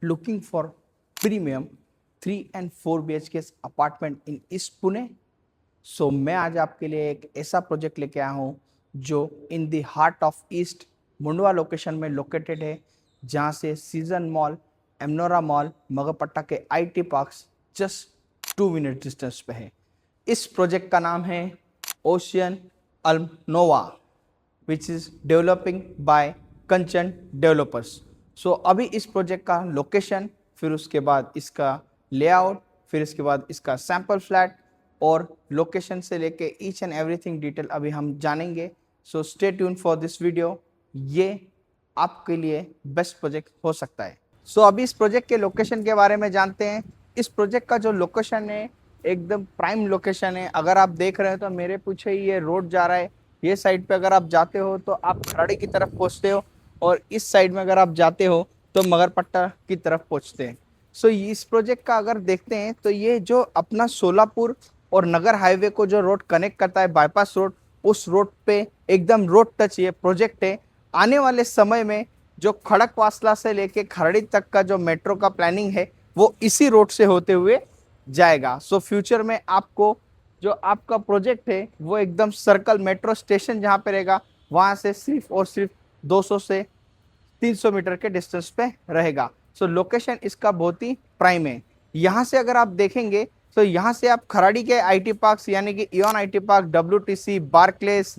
looking for premium 3 and 4 BHK apartment in East Pune? सो मैं आज आपके लिए एक ऐसा प्रोजेक्ट लेके आया हूँ जो in the heart of East Mundhwa location में लोकेटेड है, जहाँ से season mall, Amanora mall, Magarpatta के IT parks just 2 minute distance पे है। इस प्रोजेक्ट का नाम है ओशियन अल्म nova, which is developing by Kanchan developers. So अभी इस प्रोजेक्ट का लोकेशन, फिर उसके बाद इसका लेआउट, फिर इसके बाद इसका सैंपल फ्लैट और लोकेशन से लेके ईच एंड एवरीथिंग डिटेल अभी हम जानेंगे। So stay tune for this video. ये आपके लिए बेस्ट प्रोजेक्ट हो सकता है। सो अभी इस प्रोजेक्ट के लोकेशन के बारे में जानते हैं। इस प्रोजेक्ट का जो लोकेशन है एकदम प्राइम लोकेशन है। अगर आप देख रहे हैं तो मेरे पीछे ही ये रोड जा रहा है। ये साइड पे अगर आप जाते हो तो आप खराड़ी की तरफ पहुंचते हो, और इस साइड में अगर आप जाते हो तो मगरपट्टा की तरफ पहुंचते हैं। सो इस प्रोजेक्ट का अगर देखते हैं तो ये जो अपना सोलापुर और नगर हाईवे को जो रोड कनेक्ट करता है, बाईपास रोड, उस रोड पे एकदम रोड टच ये प्रोजेक्ट है। आने वाले समय में जो खड़कवासला से लेके खरड़ी तक का जो मेट्रो का प्लानिंग है वो इसी रोड से होते हुए जाएगा। सो फ्यूचर में आपको जो आपका प्रोजेक्ट है वो एकदम सर्कल मेट्रो स्टेशन जहाँ पे रहेगा, वहाँ से सिर्फ और सिर्फ 200 से 300 मीटर के डिस्टेंस पे रहेगा। सो लोकेशन इसका बहुत ही प्राइम है। यहाँ से अगर आप देखेंगे तो यहाँ से आप खराड़ी के आईटी पार्क्स यानी कि EON IT park, WTC, Barclays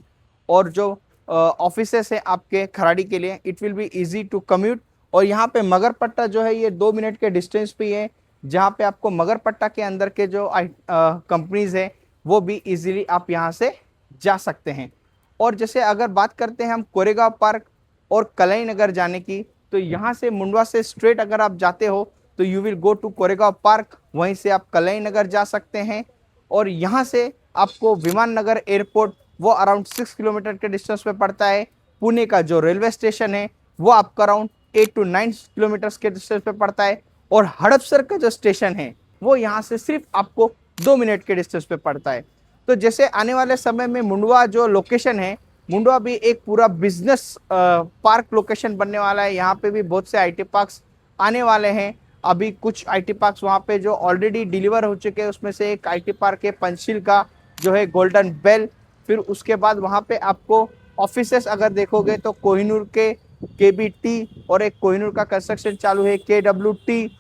और जो ऑफिसेस है आपके खराड़ी के लिए, it will be easy to commute. और यहाँ पे मगरपट्टा जो है ये 2 मिनट के डिस्टेंस पे है, जहाँ पे आपको मगरपट्टा के अंदर के जो कंपनीज है वो भी इजीली आप यहाँ से जा सकते हैं। और जैसे अगर बात करते हैं हम कोरेगांव पार्क और कलई नगर जाने की, तो यहाँ से मुंडवा से स्ट्रेट अगर आप जाते हो तो you will go to Koregaon park, वहीं से आप कलई नगर जा सकते हैं। और यहाँ से आपको विमान नगर एयरपोर्ट वो अराउंड 6 किलोमीटर के डिस्टेंस पे पड़ता है। पुणे का जो रेलवे स्टेशन है वो आपका अराउंड 8 to 9 किलोमीटर के डिस्टेंस पे पड़ता है। और हड़पसर का जो स्टेशन है वो यहाँ से सिर्फ आपको 2 मिनट के डिस्टेंस पे पड़ता है। तो जैसे आने वाले समय में मुंडवा जो लोकेशन है, मुंडवा भी एक पूरा बिजनेस पार्क लोकेशन बनने वाला है। यहाँ पे भी बहुत से आईटी पार्क्स आने वाले हैं। अभी कुछ आईटी पार्क्स वहाँ पे जो ऑलरेडी डिलीवर हो चुके हैं, उसमें से एक आईटी पार्क है पंचशील का जो है गोल्डन बेल। फिर उसके बाद वहाँ पे आपको ऑफिसेस अगर देखोगे तो कोहिनूर के केबीटी और एक कोहिनूर का कंस्ट्रक्शन चालू है, केडब्ल्यूटी,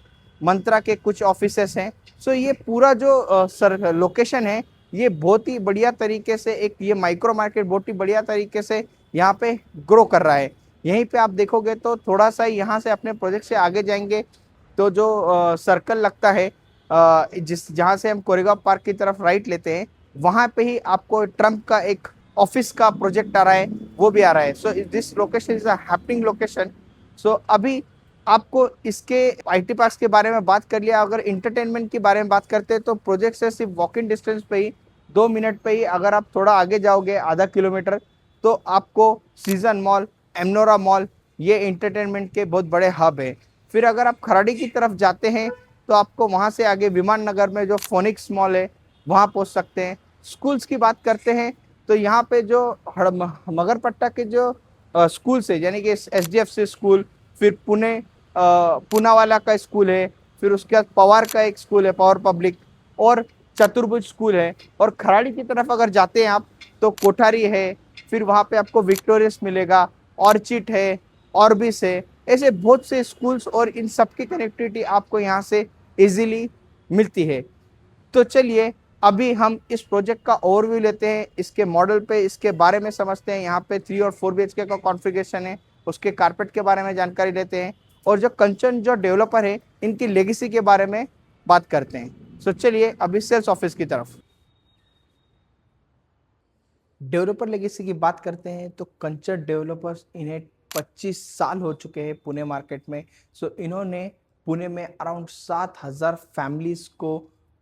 मंत्रा के कुछ ऑफिसेस हैं। सो ये पूरा जो लोकेशन है ये बहुत ही बढ़िया तरीके से एक ये माइक्रो मार्केट बहुत ही बढ़िया तरीके से यहाँ पे ग्रो कर रहा है। यहीं पे आप देखोगे तो थोड़ा सा यहाँ से अपने प्रोजेक्ट से आगे जाएंगे तो जो सर्कल लगता है, जिस जहाँ से हम कोरेगांव पार्क की तरफ राइट लेते हैं, वहाँ पे ही आपको ट्रम्प का एक ऑफिस का प्रोजेक्ट आ रहा है, वो भी आ रहा है। So this location is a happening location. So अभी आपको इसके आईटी पार्क्स के बारे में बात कर लिया। अगर इंटरटेनमेंट के बारे में बात करते हैं तो प्रोजेक्ट से सिर्फ वॉक इन डिस्टेंस पे ही 2 मिनट पे ही, अगर आप थोड़ा आगे जाओगे आधा किलोमीटर, तो आपको सीजन मॉल, एमनोरा मॉल, ये इंटरटेनमेंट के बहुत बड़े हब है। फिर अगर आप खराड़ी की तरफ जाते हैं तो आपको वहाँ से आगे विमान नगर में जो फोनिक्स मॉल है वहाँ पहुँच सकते हैं। स्कूल्स की बात करते हैं तो यहाँ पे जो मगरपट्टा के जो स्कूल्स है यानी कि एसडीएफसी स्कूल, फिर पूनावाला का स्कूल है, फिर उसके बाद पवार का एक स्कूल है, पवार पब्लिक, और चतुर्भुज स्कूल है। और खराड़ी की तरफ अगर जाते हैं आप तो कोठारी है, फिर वहाँ पे आपको विक्टोरियस मिलेगा, ऑर्चिड है, ऑर्बिस है। ऐसे बहुत से स्कूल्स और इन सब की कनेक्टिविटी आपको यहाँ से इजीली मिलती है। तो चलिए अभी हम इस प्रोजेक्ट का ओवरव्यू लेते हैं, इसके मॉडल पे इसके बारे में समझते हैं। यहाँ पे 3 और 4 BHK का कॉन्फ़िगरेशन है, उसके कारपेट के बारे में जानकारी लेते हैं, और जो कंचन जो डेवलपर है इनकी लेगेसी के बारे में बात करते हैं। सो चलिए अभी सेल्स ऑफिस की तरफ। डेवलपर लेगेसी की बात करते हैं तो कंचन डेवलपर्स, इन्हें 25 साल हो चुके हैं पुणे मार्केट में। सो इन्होंने पुणे में अराउंड 7,000 फैमिलीज को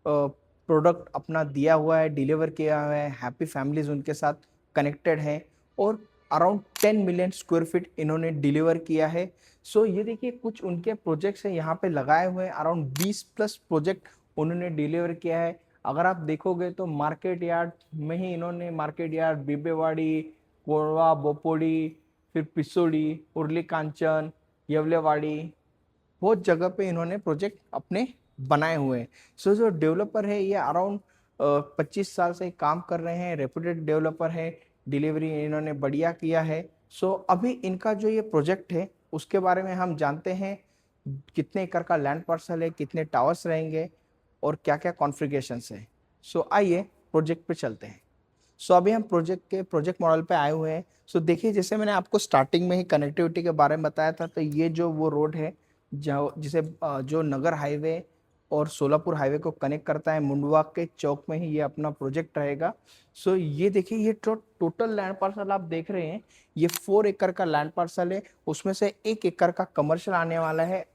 प्रोडक्ट अपना दिया हुआ है, डिलीवर किया हुआ है। हैप्पी फैमिलीज उनके साथ कनेक्टेड हैं, और अराउंड 10 मिलियन स्क्वायर फीट इन्होंने डिलीवर किया है। सो ये देखिए कुछ उनके प्रोजेक्ट्स हैं यहाँ पे लगाए हुए हैं, अराउंड 20 प्लस प्रोजेक्ट उन्होंने डिलीवर किया है। अगर आप देखोगे तो मार्केट यार्ड में ही इन्होंने, मार्केट यार्ड, बिबेवाड़ी, कोरवा, बोपोडी, फिर पिसोड़ी, उर्ली कांचन, येवलेवाड़ी, बहुत जगह पे इन्होंने प्रोजेक्ट अपने बनाए हुए हैं। सो जो डेवलपर है ये अराउंड 25 साल से काम कर रहे हैं, रेपुटेड डेवलपर है, डिलीवरी इन्होंने बढ़िया किया है। सो अभी इनका जो ये प्रोजेक्ट है उसके बारे में हम जानते हैं, कितने एकड़ का लैंड पार्सल है, कितने टावर्स रहेंगे और क्या क्या कॉन्फ़िगरेशंस है। सो आइए प्रोजेक्ट पे चलते हैं। सो अभी हम प्रोजेक्ट मॉडल पे आए हुए हैं। सो देखिए, जैसे मैंने आपको स्टार्टिंग में ही कनेक्टिविटी के बारे में बताया था, तो ये जो वो रोड है जो नगर हाईवे और सोलापुर हाईवे को कनेक्ट करता है, मुंडवा के चौक में ही ये अपना प्रोजेक्ट रहेगा। सो ये देखिए, ये टोटल लैंड पार्सल आप देख रहे हैं, ये 4 एकड़ का लैंड पार्सल है। उसमें से 1 एकड़ का कमर्शियल आने वाला है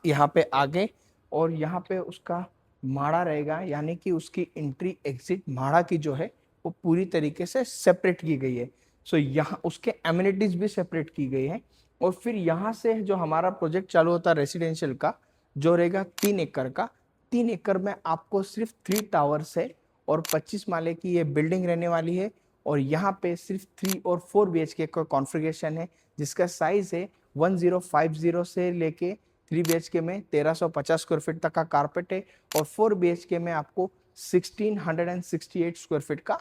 यहाँ पे आगे, और यहाँ पे उसका माड़ा रहेगा, यानी कि उसकी एंट्री एग्जिट माड़ा की जो है वो पूरी तरीके से सेपरेट की गई है। सो यहाँ उसके एमिनिटीज भी सेपरेट की गई है। और फिर यहाँ से जो हमारा प्रोजेक्ट चालू होता है रेसिडेंशियल का, जो रहेगा 3 एकड़ का। 3 एकड़ में आपको सिर्फ 3 टावर्स है और 25 माले की ये बिल्डिंग रहने वाली है। और यहाँ पे सिर्फ 3 और 4 BHK का कॉन्फ़िगरेशन है, जिसका साइज है 1050 से लेके 3 BHK में 1350 स्क्वायर फीट तक का कारपेट है, और 4 BHK में आपको 1668 स्क्वायर फीट का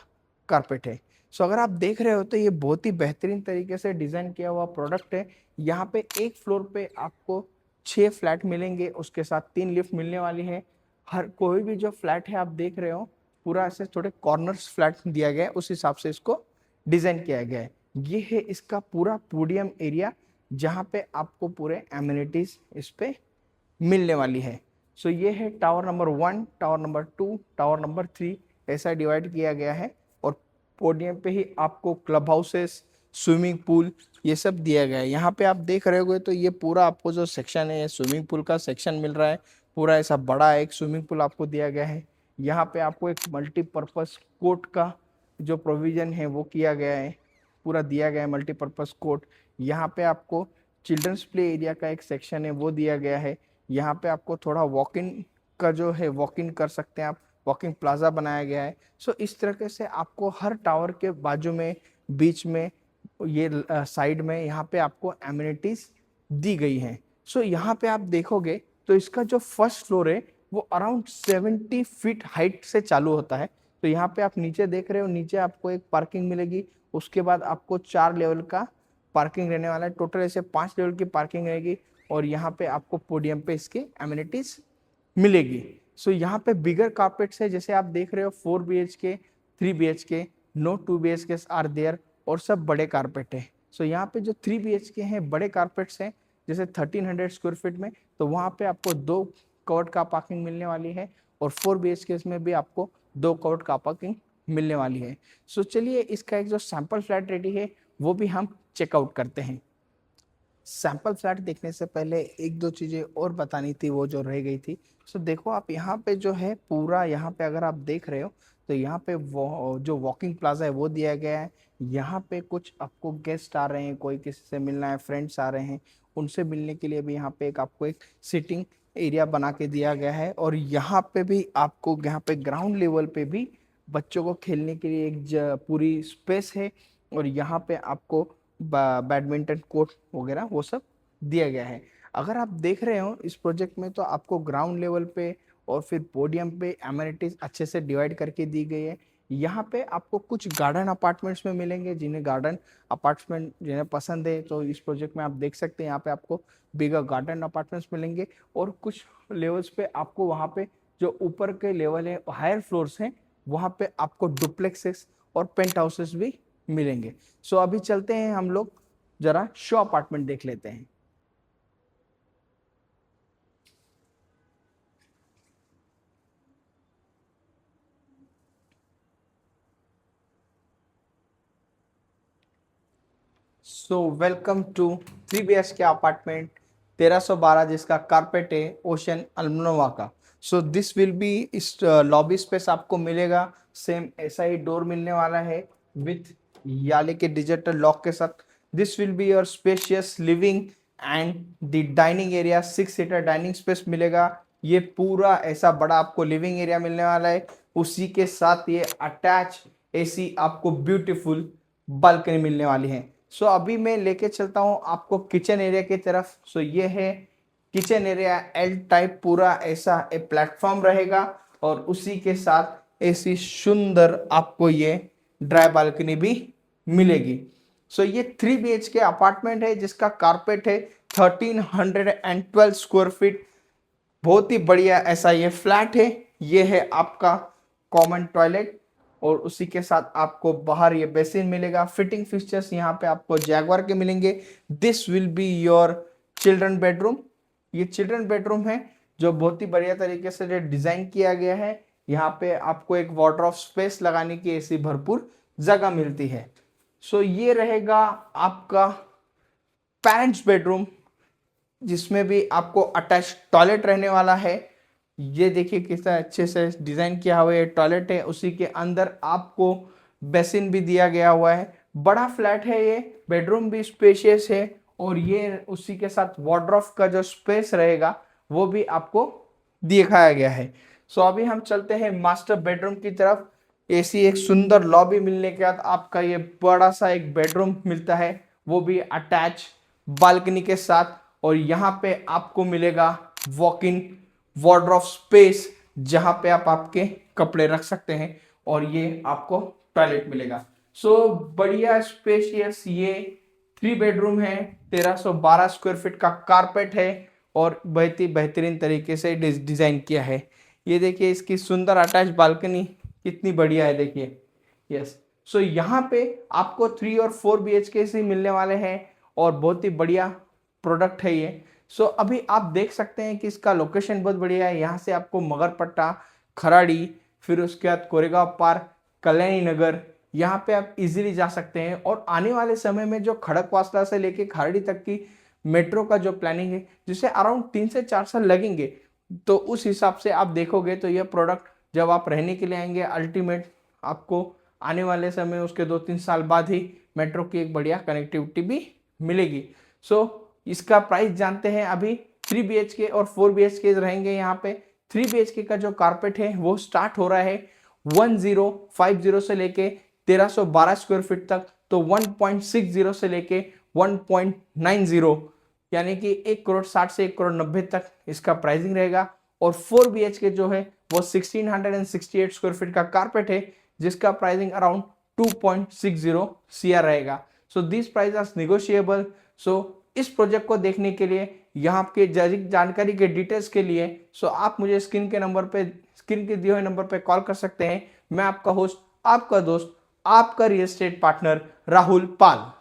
कारपेट है। सो अगर आप देख रहे हो तो ये बहुत ही बेहतरीन तरीके से डिज़ाइन किया हुआ प्रोडक्ट है। यहाँ पे एक फ्लोर पे आपको 6 फ्लैट मिलेंगे, उसके साथ 3 लिफ्ट मिलने वाली है। हर कोई भी जो फ्लैट है आप देख रहे हो, पूरा ऐसे थोड़े कॉर्नर्स फ्लैट दिया गया है, उस हिसाब से इसको डिज़ाइन किया गया है। ये है इसका पूरा पोडियम एरिया, जहाँ पे आपको पूरे एमिनिटीज इस पे मिलने वाली है। सो ये है tower number 1, tower number 2, tower number 3, ऐसा डिवाइड किया गया है। और पोडियम पे ही आपको क्लब हाउसेस, स्विमिंग पूल, ये सब दिया गया है। यहाँ पे आप देख रहे होगे तो ये पूरा आपको जो सेक्शन है, ये स्विमिंग पूल का सेक्शन मिल रहा है। पूरा ऐसा बड़ा एक स्विमिंग पूल आपको दिया गया है। यहाँ पे आपको एक मल्टीपर्पज़ कोर्ट का जो प्रोविज़न है वो किया गया है, पूरा दिया गया है मल्टीपर्पज़ कोर्ट। यहाँ पे आपको चिल्ड्रंस प्ले एरिया का एक सेक्शन है वो दिया गया है। यहाँ पे आपको थोड़ा वॉक इन का जो है वॉक इन कर सकते हैं आप, वॉकिंग प्लाजा बनाया गया है। सो इस तरीके से आपको हर टावर के बाजू में, बीच में, ये साइड में यहाँ पे आपको एमिनिटीज दी गई हैं। सो यहाँ पे आप देखोगे तो इसका जो फर्स्ट फ्लोर है वो अराउंड 70 फीट हाइट से चालू होता है। तो यहाँ पे आप नीचे देख रहे हो, नीचे आपको एक पार्किंग मिलेगी, उसके बाद आपको 4 लेवल का पार्किंग रहने वाला है। टोटल ऐसे 5 लेवल की पार्किंग रहेगी, और यहाँ पे आपको पोडियम पे इसके एमिनिटीज मिलेगी। सो यहाँ पे बिगर कारपेट्स है, जैसे आप देख रहे हो 4 BHK, 3 BHK, no 2 BHK are there, और सब बड़े कारपेट है। सो यहाँ पे जो 3 BHK हैं, बड़े कारपेट्स हैं, जैसे 1300 स्क्वायर फीट में, तो वहाँ पे आपको 2 कवर्ड का पार्किंग मिलने वाली है, और 4 BHK में भी आपको 2 कवर्ड का पार्किंग मिलने वाली है। सो चलिए इसका एक जो सैंपल फ्लैट रेडी है वो भी हम चेकआउट करते हैं। सैंपल फ्लैट देखने से पहले एक दो चीज़ें और बतानी थी, वो जो रह गई थी। सो देखो आप यहाँ पे जो है पूरा, यहाँ पे अगर आप देख रहे हो तो यहाँ पे वो जो वॉकिंग प्लाजा है वो दिया गया है। यहाँ पे कुछ आपको गेस्ट आ रहे हैं, कोई किसी से मिलना है, फ्रेंड्स आ रहे हैं, उनसे मिलने के लिए भी यहाँ पे आपको एक सिटिंग एरिया बना के दिया गया है। और यहाँ पे भी आपको, यहाँ पे ग्राउंड लेवल पे भी बच्चों को खेलने के लिए एक पूरी स्पेस है। और यहाँ पे आपको बैडमिंटन कोर्ट वगैरह वो सब दिया गया है। अगर आप देख रहे हो इस प्रोजेक्ट में, तो आपको ग्राउंड लेवल पे और फिर पोडियम पे एमिनिटीज अच्छे से डिवाइड करके दी गई है। यहाँ पे आपको कुछ गार्डन अपार्टमेंट्स में मिलेंगे, जिन्हें गार्डन अपार्टमेंट जिन्हें पसंद है तो इस प्रोजेक्ट में आप देख सकते हैं, यहाँ पे आपको बिगर गार्डन अपार्टमेंट्स मिलेंगे। और कुछ लेवल्स पे आपको, वहाँ पे जो ऊपर के लेवल है, हायर फ्लोर्स हैं, वहाँ पे आपको डुप्लेक्सेस और पेंट हाउसेस भी मिलेंगे। सो अभी चलते हैं हम लोग जरा शो अपार्टमेंट देख लेते हैं। So welcome to 3 BHK apartment 1312, जिसका कारपेट है ओशन अल्मनोवा का। सो दिस विल बी, इस लॉबी स्पेस आपको मिलेगा, सेम ऐसा ही डोर मिलने वाला है विथ याले के डिजिटल लॉक के साथ। This will be your spacious living and the dining area, 6 seater dining space मिलेगा। ये पूरा ऐसा बड़ा आपको लिविंग एरिया मिलने वाला है, उसी के साथ ये अटैच एसी आपको ब्यूटीफुल बालकनी मिलने वाली है। सो अभी मैं लेके चलता हूँ आपको किचन एरिया की तरफ। सो ये है किचन एरिया एल टाइप पूरा ऐसा एक प्लेटफॉर्म रहेगा और उसी के साथ ऐसी सुंदर आपको ये ड्राई बालकनी भी मिलेगी। सो ये 3 BHK अपार्टमेंट है जिसका कारपेट है 1312 स्क्वायर फीट। बहुत ही बढ़िया ऐसा ये फ्लैट है। ये है आपका कॉमन टॉयलेट और उसी के साथ आपको बाहर ये बेसिन मिलेगा। फिटिंग फिक्सचर्स यहाँ पे आपको जैगवार के मिलेंगे। This will be your children bedroom. ये चिल्ड्रन बेडरूम है जो बहुत ही बढ़िया तरीके से डिजाइन किया गया है। यहाँ पे आपको एक वार्डरोब स्पेस लगाने की ऐसी भरपूर जगह मिलती है। सो ये रहेगा आपका पेरेंट्स बेडरूम जिसमें भी आपको अटैच टॉयलेट रहने वाला है। ये देखिए किस तरह अच्छे से डिजाइन किया हुआ है टॉयलेट है, उसी के अंदर आपको बेसिन भी दिया गया हुआ है। बड़ा फ्लैट है ये, बेडरूम भी स्पेशियस है और ये उसी के साथ वार्डरोब का जो स्पेस रहेगा वो भी आपको दिखाया गया है। सो अभी हम चलते हैं मास्टर बेडरूम की तरफ। ऐसी एक सुंदर लॉबी मिलने के बाद आपका ये बड़ा सा एक बेडरूम मिलता है, वो भी अटैच बालकनी के साथ। और यहाँ पे आपको मिलेगा वॉक इन वार्डरोब स्पेस जहाँ पे आप आपके कपड़े रख सकते हैं और ये आपको टॉयलेट मिलेगा। सो बढ़िया स्पेशियस ये 3 बेडरूम है। 1312 स्क्वायर फीट का कारपेट है और बहुत ही बेहतरीन तरीके से डिजाइन किया है। ये देखिए इसकी सुंदर अटैच बालकनी कितनी बढ़िया है, देखिए। यस, सो यहाँ पे आपको 3 और 4 BHK से मिलने वाले हैं और बहुत ही बढ़िया प्रोडक्ट है ये। सो अभी आप देख सकते हैं कि इसका लोकेशन बहुत बढ़िया है। यहाँ से आपको मगरपट्टा, खराड़ी, फिर उसके बाद कोरेगांव पार्क, कल्याणी नगर, यहाँ पे आप इजीली जा सकते हैं। और आने वाले समय में जो खड़कवासला से लेके खराड़ी तक की मेट्रो का जो प्लानिंग है जिसे अराउंड 3 से 4 साल लगेंगे, तो उस हिसाब से आप देखोगे तो यह प्रोडक्ट जब आप रहने के लिए आएंगे अल्टीमेट आपको आने वाले समय उसके 2-3 साल बाद ही मेट्रो की एक बढ़िया कनेक्टिविटी भी मिलेगी। सो इसका प्राइस जानते हैं। अभी 3 BHK और 4 BHK रहेंगे यहाँ पे। 3 BHK का जो कारपेट है वो स्टार्ट हो रहा है 1050 से लेके 1312 स्क्वायर फीट तक, तो 1.60 से लेके 1.90 यानी कि 1,60,00,000 से 1,90,00,000 तक इसका प्राइसिंग रहेगा। और 4 BHK जो है वो 1668 स्क्वायर फीट का कारपेट है जिसका प्राइसिंग अराउंड 2.60 CR रहेगा। So this price are negotiable. So इस प्रोजेक्ट को देखने के लिए, यहाँ के जानकारी के डिटेल्स के लिए आप मुझे स्क्रीन के दिए हुए नंबर पे कॉल कर सकते हैं। मैं आपका होस्ट, आपका दोस्त, आपका रियल एस्टेट पार्टनर राहुल पाल।